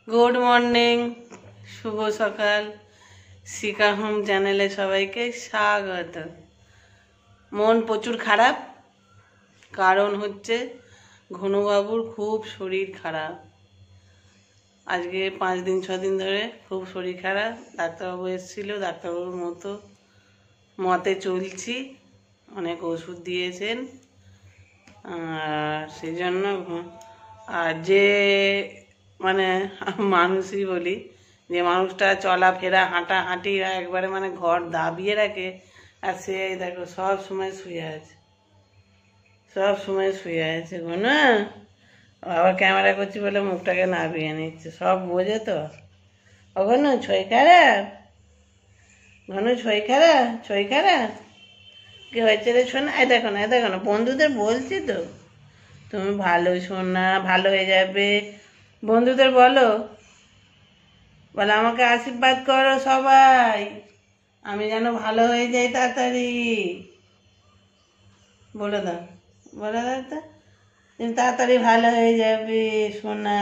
Good morning शुभ सकाल शिका home चैनले सबाइके स्वागत। मन प्रचुर खराब कारण होच्छे घनुबाबुर खूब शरीर खराब। आज के 5 दिन 6 दिन धरे खूब शरीर खराब। डाक्तारबाबू एसेछिलो, डाक्तारबाबुर मतो मते चलछि, अनेक ओषुध दिएछेन सेजन्य और जे माने मानुषी बोली जे मानुषटा चलाफेरा हाँटाहाँटी एकबारे माने घर दाबिए राखे और से देखो सब समय शुए आछे, सब समय शुए आछे। घन आबार कैमरा करछि बोले मुखटाके नाबिए निच्छे, सब बोझे तो। ओ घनु छई खाराप, घनु छई खाराप, छई खाराप कि হয়েছে রে শোনা? এই দেখো না, এই দেখো না, বন্ধুদের বলছি তো তুমি ভালো শোনা, ভালো হয়ে যাবে। বন্ধুদের বলো, বলে আমাকে আশীর্বাদ করো সবাই, আমি যেন ভালো হয়ে যাই তাড়াতাড়ি। বলে দাও, বলে দাও তো তুমি তাড়াতাড়ি ভালো হয়ে যাবে সোনা।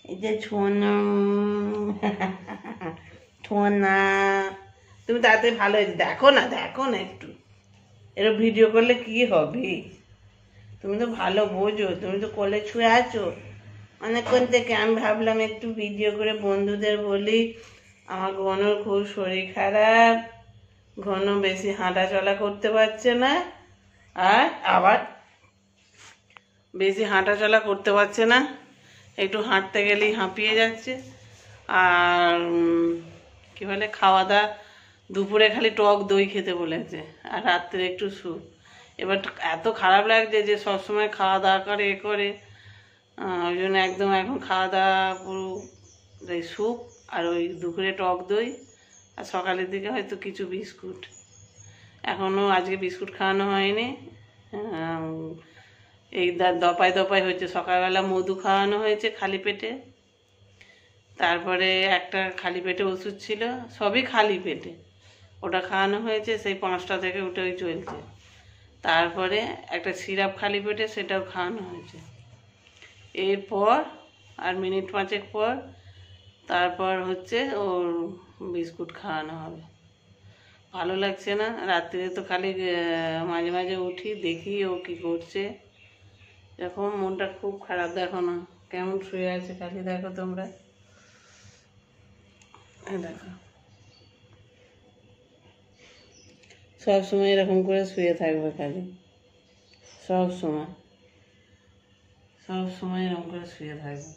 এই যে সোনা সোনা তুমি তাড়াতাড়ি ভালো হয়ে যাবে। দেখো না, দেখো না একটু এর ভিডিও করলে কি হবে? তুমি তো ভালো বোঝো, তুমি তো কোলে ছুঁয়ে আছো অনেকক্ষণ থেকে। আমি ভাবলাম একটু ভিডিও করে বন্ধুদের বলি আমার ঘনর খুব শরীর খারাপ, ঘন বেশি হাঁটা চলা করতে পারছে না, আর আবার বেশি হাঁটা চলা করতে পারছে না, একটু হাঁটতে গেলেই হাঁপিয়ে যাচ্ছে। আর কি বলে খাওয়া দাওয়া দুপুরে খালি টক দই খেতে বলেছে আর রাত্রে একটু স্যুপ। এবার এত খারাপ লাগছে যে সবসময় খাওয়া দাওয়া করে এ করে, ওই জন্য একদম এখন খাওয়া দাওয়া পুরো ওই স্যুপ আর ওই দুপুরে টক দই আর সকালের দিকে হয়তো কিছু বিস্কুট। এখনও আজকে বিস্কুট খাওয়ানো হয়নি, এই দপায় দপায় হয়েছে। সকালবেলা মধু খাওয়ানো হয়েছে খালি পেটে, তারপরে একটা খালি পেটে ওষুধ ছিল, সবই খালি পেটে, ওটা খাওয়ানো হয়েছে। সেই 5টা থেকে উঠে ওই চলছে। তারপরে একটা সিরাপ খালি পেটে, সেটাও খাওয়ানো হয়েছে। এরপর আর মিনিট 5 পর তারপর হচ্ছে ওর বিস্কুট খাওয়ানো হবে। ভালো লাগছে না, রাত্রিরে তো খালি মাঝে মাঝে উঠি দেখি ও কী করছে। এরকম মনটা খুব খারাপ। দেখো না কেমন শুয়ে আছে খালি, দেখো তোমরা, দেখো সব সময় এরকম করে শুয়ে থাকবে খালি, সব সময়, সব সময় এরকম করে শুয়ে থাকবে।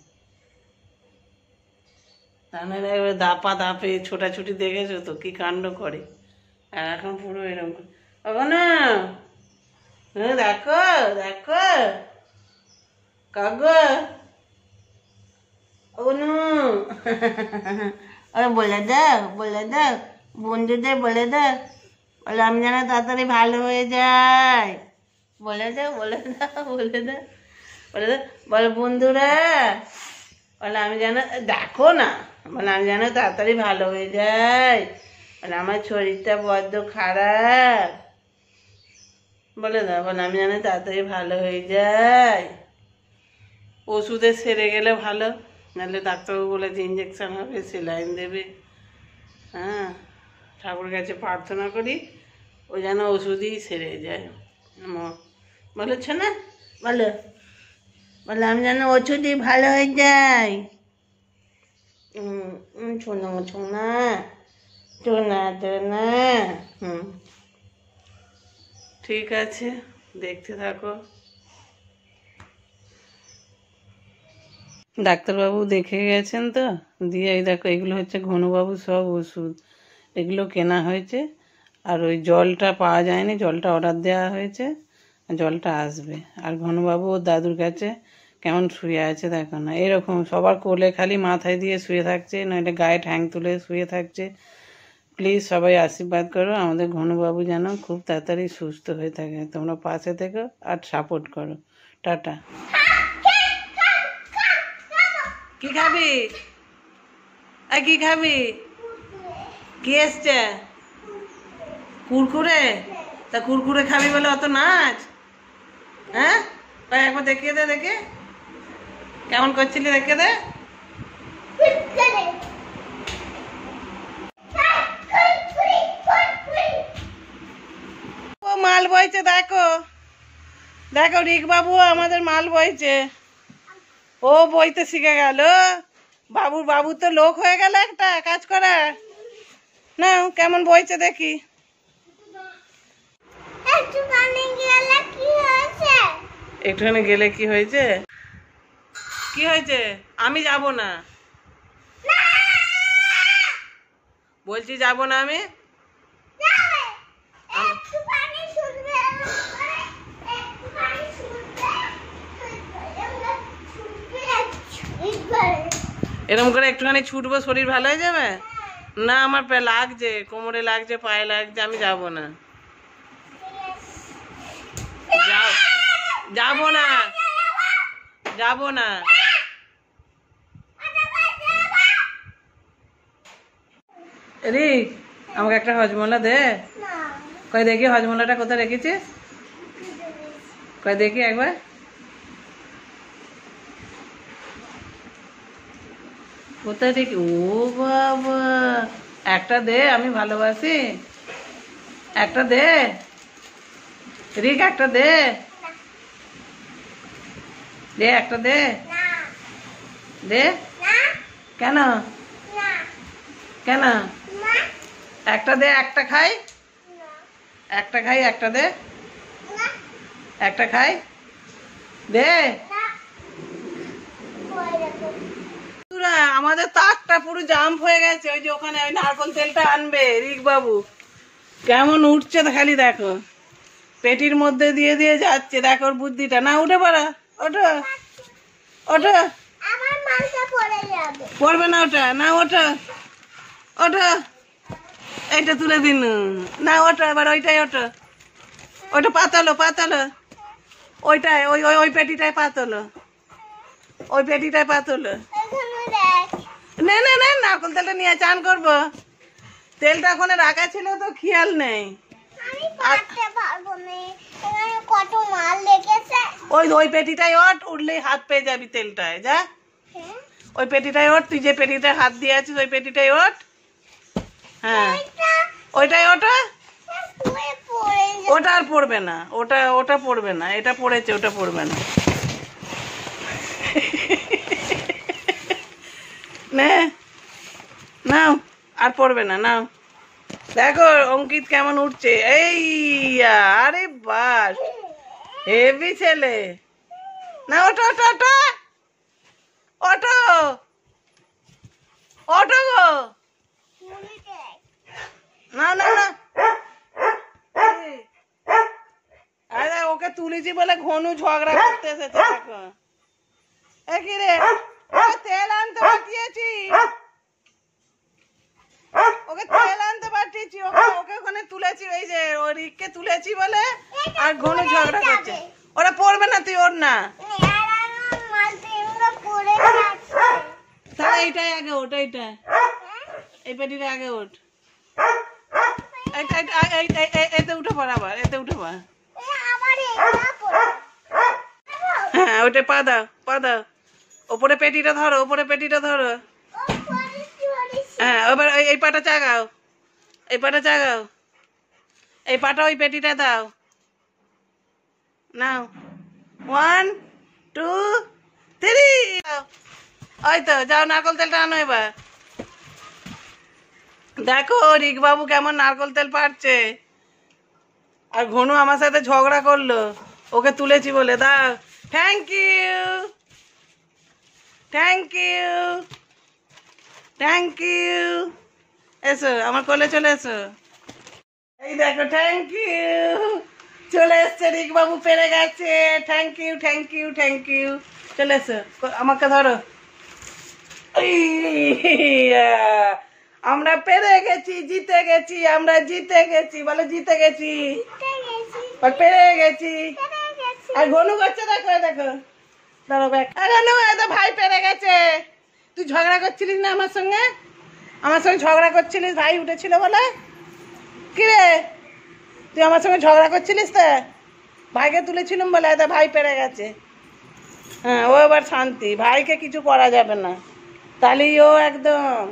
তাহলে একবার দাপা দাপে ছোটাছুটি দেখেছো তো কি কাণ্ড করে, আর এখন পুরো এরকম। না দেখো দেখো কাগো অনু বলে দাও, বলে দাও বন্ধুদের, বলে দাও, বলে আমি যেন তাড়াতাড়ি ভালো হয়ে যাই, বলে দাও, বলে দাও, বলে দাও, বলে দাও, বলে বন্ধুরা, বলে আমি যেন, দেখো না, বলে আমি যেন তাড়াতাড়ি ভালো হয়ে যাই, বলে আমার শরীরটা বড্ড খারাপ, বলে দাও, বলে আমি যেন তাড়াতাড়ি ভালো হয়ে যাই। ওষুধে সেরে গেলে ভালো, নাহলে ডাক্তারবাবু বলেছে ইঞ্জেকশন হবে, সেলাইন দেবে। হ্যাঁ, ঠাকুরের কাছে প্রার্থনা করি ও যেন ওষুধই সেরে যায়। বলেছ না, বলো, বলে আমি যেন ওষুধই ভালো হয়ে যাই। শোনা শোনা শোনা শোনা। ঠিক আছে, দেখতে থাকো। ডাক্তারবাবু দেখে গেছেন তো, দিয়ে এই দেখো এগুলো হচ্ছে ঘনবাবু সব ওষুধ, এগুলো কেনা হয়েছে। আর ওই জলটা পাওয়া যায়নি, জলটা অর্ডার দেওয়া হয়েছে, জলটা আসবে। আর ঘনবাবু ওর দাদুর কাছে কেমন শুয়ে আছে দেখো না, এরকম সবার কোলে খালি মাথায় দিয়ে শুয়ে থাকছে, নইলে গায়ে ঠ্যাং তুলে শুয়ে থাকছে। প্লিজ সবাই আশীর্বাদ করো আমাদের ঘনবাবু যেন খুব তাড়াতাড়ি সুস্থ হয়ে থাকে। তোমরা পাশে থেকো আর সাপোর্ট করো। টাটা। কি খাবি? আর কি খাবি? কি এসছে? কুরকুরে? তা কুরকুরে খাবি বলে অত নাচ? হ্যাঁ, একবার দেখিয়ে দে, দেখে কেমন করছিলি, দেখে দে। মাল বইছে দেখো, দেখো রিক বাবু আমাদের মাল বইছে। ও বইতে শিখে গেল। বাবু তো লোক হয়ে গেল একটা কাজ করা। না কেমন বইছে দেখি। একটুখানি গেলে কি হয়েছে? কি হয়েছে? আমি যাব না, বলছি যাব না আমি। এরকম করে একটুখানি ছুটবো, শরীর ভালো হয়ে যাবে? না আমার লাগছে, কোমরে লাগছে, পায়ে লাগছে, আমি যাব না। যাব না, যাব না। রিক আমাকে একটা হজমলা দে। কই দেখি হজমলাটা কোথায় রেখেছিস? কই দেখি একবার। কোথায় দেখি? ও বাবা, একটা দে, আমি ভালোবাসি। একটা দে রিক, একটা দে, দে একটা দে, দে। কেন কেন? একটা দে, একটা খাই, একটা খাই, একটা দে, একটা খাই, দে। আমাদের তাকটা পুরো জাম্প হয়ে গেছে। ওই যে ওখানে ওই নারকল তেলটা আনবে রিক বাবু, কেমন উঠছে খালি দেখো, পেটির মধ্যে দিয়ে দিয়ে যাচ্ছে। দেখো ওর বুদ্ধিটা। না উঠে পড়া, ওঠো ওঠো। পড়বে না ওটা, না ওঠো ওঠো, এইটা তুলে দিন। না ওঠো এবার, ওইটাই ওঠো, ওইটা পাতালো পাতালো, ওইটাই ওই ওই ওই পেটিটাই পাতলো, ওই পেটিটাই পাতলো। না না না, নারকল তেলটা নিয়ে চান করবো। তেলটা ওখানে রাখা ছিল তো খেয়াল নেই। ওই ওই পেটিটাই ওঠ, উঠলেই হাত পেয়ে যাবি তেলটায়। যা ওই পেটিটাই ওঠ, তুই যে পেটিটায় হাত দিয়ে আছিস ওই পেটিটাই ওঠ। হ্যাঁ ওইটাই ওটা, ওটা আর পড়বে না, ওটা ওটা পড়বে না, এটা পড়েছে, ওটা পড়বে না। নাও আর পড়বে না, নাও। দেখো অঙ্কিত কেমন উঠছে। এই আরে বাস, হেভি ছেলে। না ওঠো ওঠো ওঠো ওঠো ওঠো গো। না না না, আরে ওকে তুলেছি বলে ঘনু ঝগড়া করতে এসেছে। দেখো কি রে, তেল আনতে পাঠিয়েছি, ওকে তেল আনতে পাঠিয়েছি, ওকে ওকে ওখানে তুলেছি, ওই যে ওই রিককে তুলেছি বলে আর ঘনু ঝগড়া করছে। ওরা পড়বে না, তুই ওর না। তাহলে এইটাই আগে ওঠ, এইটা এই পেটিটা আগে ওঠ, এতে উঠে পড়, আবার এতে উঠে পড়। হ্যাঁ ওইটা পা দাও, পা দাও, ওপরে পেটিটা ধরো, ওপরে পেটিটা ধরো। হ্যাঁ এবার এই পাটা চাগাও, এই পাটা চাগাও, এই পাটা ওই পেটিটা দাও। নাও 1 2 3, ওই তো যাও, নারকল তেলটা আনো এবার। দেখো রিক বাবু কেমন নারকল তেল পাচ্ছে। আর ঘনু আমার সাথে ঝগড়া করলো ওকে তুলেছি বলে। দাও, thank you thank you thank you. এসো আমার কোলে চলে এসো। এই দেখো থ্যাংক ইউ, চলে এসছে রিক বাবু, পেরে গেছে। Thank you thank you thank you. চলে এসো, আমাকে ধরো। আমরা পেরে গেছি, জিতে গেছি, আমরা জিতে গেছি, বলো জিতে গেছি, পেরে গেছি। আর ঘনু করছে, দেখো দেখো, ধরো ব্যাগ। ঘনু এত ভাই পেরে গেছে। তুই ঝগড়া করছিলিস না আমার সঙ্গে, আমার সঙ্গে ঝগড়া করছিলিস, ভাই উঠেছিল বলে। কি রে তুই আমার সঙ্গে ঝগড়া করছিলিস তো, ভাইকে তুলেছিলাম বলে এত ভাই পেরে গেছে। হ্যাঁ ও এবার শান্তি, ভাইকে কিছু করা যাবে না, তাহলেই ও একদম।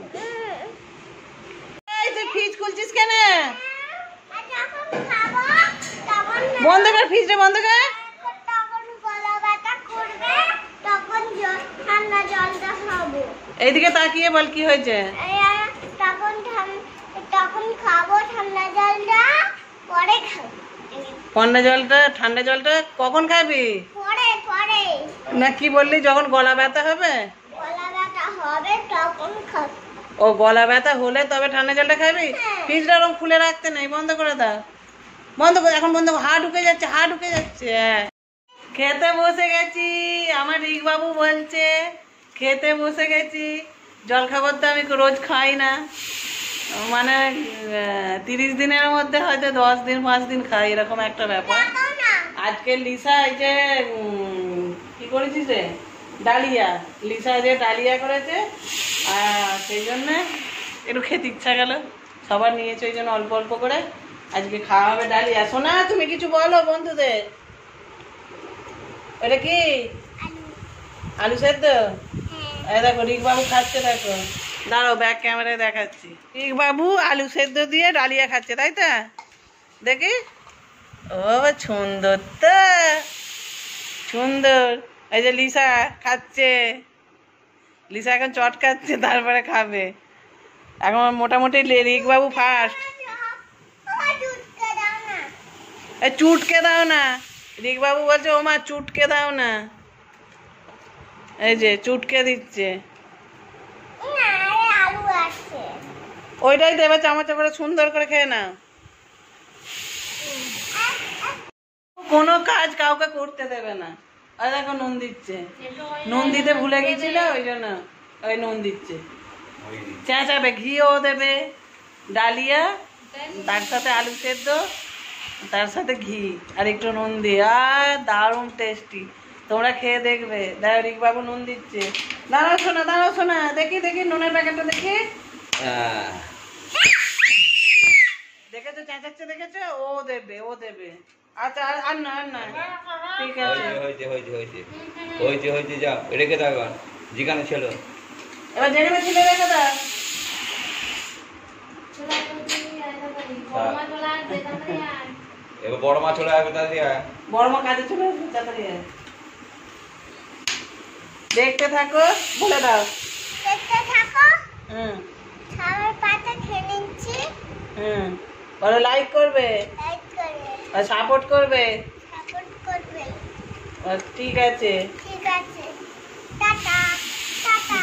তুই ফ্রিজ খুলছিস কেন? বন্ধ কর, ফ্রিজটা বন্ধ কর। তখন গলা ব্যথা করবে, তখন ঠান্ডা জলটা খাবো। এইদিকে তাকিয়ে বল কি হয়েছে। তখন খাবো ঠান্ডা জলটা, পরে খাবো। ঠান্ডা জলটা কখন খাবি? পরে পরে না কি বললি, যখন গলা ব্যথা হবে? গলা ব্যথা হবে তখন খাবো। ও গলা ব্যথা হলে তবে ঠান্ডা জলটা খাবি? হ্যাঁ। ফ্রিজটা ওরকম খুলে রাখতে নেই, বন্ধ করে দাও। বন্ধ করে, এখন বন্ধ কর। ঢুকে যাচ্ছে, ঢুকে যাচ্ছে। হ্যাঁ, খেতে বসে গেছি। আমার রিক বাবু বলছে খেতে বসে গেছি। জল খাবার তো আমি রোজ খাই না, মানে 30 দিনের মধ্যে হয়তো 10 দিন 5 দিন খাই, এরকম একটা ব্যাপার। আজকে লিসা এই যে কি করেছিস রে, ডালিয়া। লিসা যে ডালিয়া করেছে, আর সেই জন্যে একটু খেতে ইচ্ছা গেল। সবার নিয়েছে ওই জন্য অল্প অল্প করে আজকে খাওয়া হবে ডালিয়া। শোনা, তুমি কিছু বলো বন্ধুদের। এটা কি আলু সেদ্ধ? এই দেখো রিক বাবু খাচ্ছে, দেখো। দাঁড়াও, ব্যাক ক্যামেরায় দেখাচ্ছি। রিক বাবু আলু সেদ্ধ দিয়ে ডালিয়া খাচ্ছে, তাই তো? দেখি। ও সুন্দর তো, সুন্দর। এই যে লিসা খাচ্ছে, লিসা এখন চট খাচ্ছে, তারপরে খাবে। এখন মোটামুটি রিক বাবু ফার্স্ট। চুটকে দাও না, রিক বাবু বলছে ও মা চুটকে দাও না। এই যে চুটকে দিচ্ছে। ওইটাই দেবে চামচে করে, সুন্দর করে খেয়ে নাও। কোনো কাজ কাউকে করতে দেবে না। আর দেখো নুন দিচ্ছে, নুন দিতে ভুলে গেছিল, ওই জন্য ওই নুন দিচ্ছে। চেঁচাবে, ঘিও দেবে, ডালিয়া, তার সাথে আলু সেদ্ধ, তার সাথে ঘি আর একটু নুন দিয়ে, আর দারুণ টেস্টি। তোমরা খেয়ে দেখবে। দেখো রিক বাবু নুন দিচ্ছে। দাঁড়াও শোনা, দেখি নুনের প্যাকেটটা দেখি। দেখেছো চেঁচাচ্ছে, দেখেছো? ও দেবে। আচ্ছা, আর না ঠিক আছে, হয়েছে যাও রেখে দাও। যেখানে ছিল এবার যেখানে ছিল রেখে দাও। এবার বড় মাছ চলে আসবে, তাড়াতাড়ি আয়। বড় মা কাজে চলে আসবে, তাড়াতাড়ি আয়। দেখতে থাকো, বলে দাও। দেখতে থাকো। সবার পাতা খেয়ে নিচ্ছি। বলো লাইক করবে, লাইক করবে, আর সাপোর্ট করবে। সাপোর্ট করবে। ঠিক আছে। Tata tata.